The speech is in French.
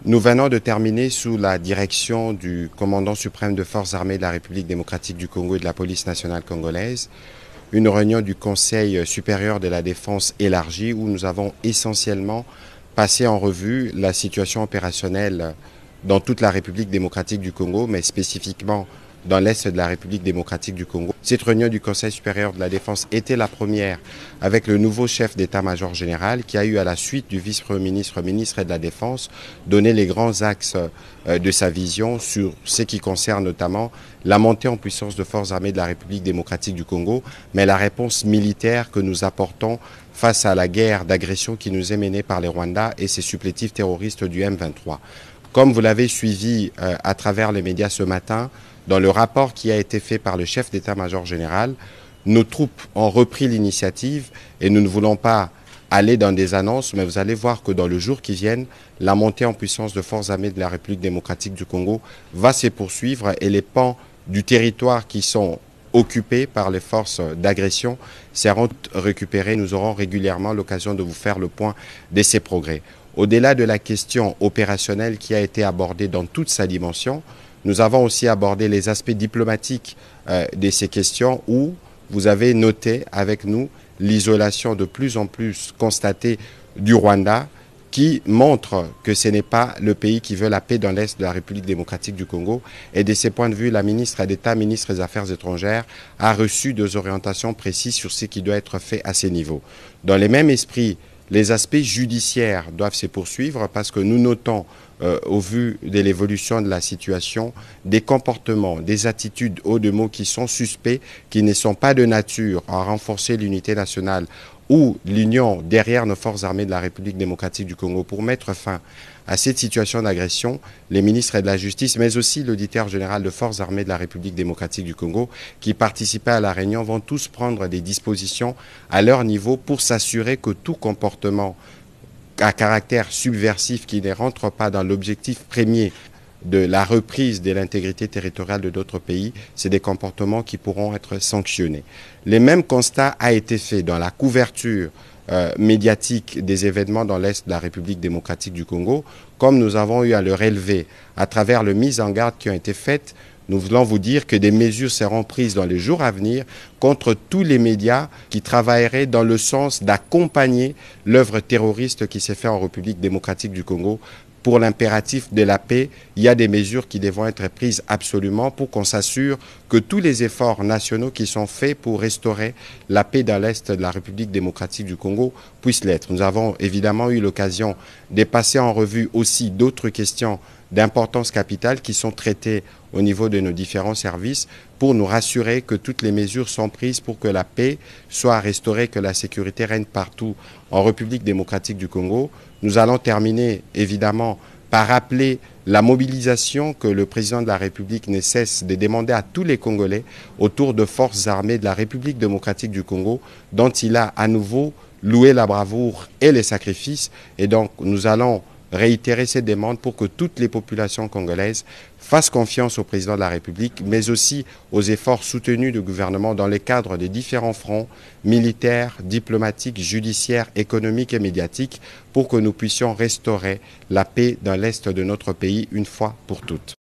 Nous venons de terminer sous la direction du commandant suprême de forces armées de la République démocratique du Congo et de la police nationale congolaise une réunion du Conseil supérieur de la défense élargie où nous avons essentiellement passé en revue la situation opérationnelle dans toute la République démocratique du Congo, mais spécifiquement dans l'Est de la République démocratique du Congo. Cette réunion du Conseil supérieur de la défense était la première avec le nouveau chef d'état-major général qui a eu à la suite du vice-premier ministre, ministre de la Défense, donné les grands axes de sa vision sur ce qui concerne notamment la montée en puissance de forces armées de la République démocratique du Congo, mais la réponse militaire que nous apportons face à la guerre d'agression qui nous est menée par les Rwandais et ses supplétifs terroristes du M23. Comme vous l'avez suivi à travers les médias ce matin, dans le rapport qui a été fait par le chef d'état-major général, nos troupes ont repris l'initiative et nous ne voulons pas aller dans des annonces, mais vous allez voir que dans le jour qui vient, la montée en puissance de forces armées de la République démocratique du Congo va se poursuivre et les pans du territoire qui sont occupés par les forces d'agression seront récupérés. Nous aurons régulièrement l'occasion de vous faire le point de ces progrès. Au-delà de la question opérationnelle qui a été abordée dans toute sa dimension, nous avons aussi abordé les aspects diplomatiques de ces questions où vous avez noté avec nous l'isolation de plus en plus constatée du Rwanda qui montre que ce n'est pas le pays qui veut la paix dans l'Est de la République démocratique du Congo. Et de ce point de vue, la ministre d'État, ministre des Affaires étrangères, a reçu des orientations précises sur ce qui doit être fait à ces niveaux. Dans le même esprit, les aspects judiciaires doivent se poursuivre parce que nous notons, au vu de l'évolution de la situation, des comportements, des attitudes haut de mots qui sont suspects, qui ne sont pas de nature à renforcer l'unité nationale ou l'union derrière nos forces armées de la République démocratique du Congo pour mettre fin à cette situation d'agression. Les ministres de la Justice, mais aussi l'auditeur général de forces armées de la République démocratique du Congo, qui participaient à la réunion, vont tous prendre des dispositions à leur niveau pour s'assurer que tout comportement à caractère subversif qui ne rentre pas dans l'objectif premier de la reprise de l'intégrité territoriale de d'autres pays, c'est des comportements qui pourront être sanctionnés. Le même constat a été fait dans la couverture médiatique des événements dans l'Est de la République démocratique du Congo, comme nous avons eu à le relever à travers les mises en garde qui ont été faites. Nous voulons vous dire que des mesures seront prises dans les jours à venir contre tous les médias qui travailleraient dans le sens d'accompagner l'œuvre terroriste qui s'est faite en République démocratique du Congo. Pour l'impératif de la paix, il y a des mesures qui devront être prises absolument pour qu'on s'assure que tous les efforts nationaux qui sont faits pour restaurer la paix dans l'Est de la République démocratique du Congo puissent l'être. Nous avons évidemment eu l'occasion de passer en revue aussi d'autres questions d'importance capitale qui sont traitées au niveau de nos différents services pour nous rassurer que toutes les mesures sont prises pour que la paix soit restaurée, que la sécurité règne partout en République démocratique du Congo. Nous allons terminer évidemment par rappeler la mobilisation que le président de la République ne cesse de demander à tous les Congolais autour de forces armées de la République démocratique du Congo dont il a à nouveau loué la bravoure et les sacrifices. Et donc nous allons réitérer ces demandes pour que toutes les populations congolaises fassent confiance au président de la République, mais aussi aux efforts soutenus du gouvernement dans le cadre des différents fronts militaires, diplomatiques, judiciaires, économiques et médiatiques pour que nous puissions restaurer la paix dans l'Est de notre pays une fois pour toutes.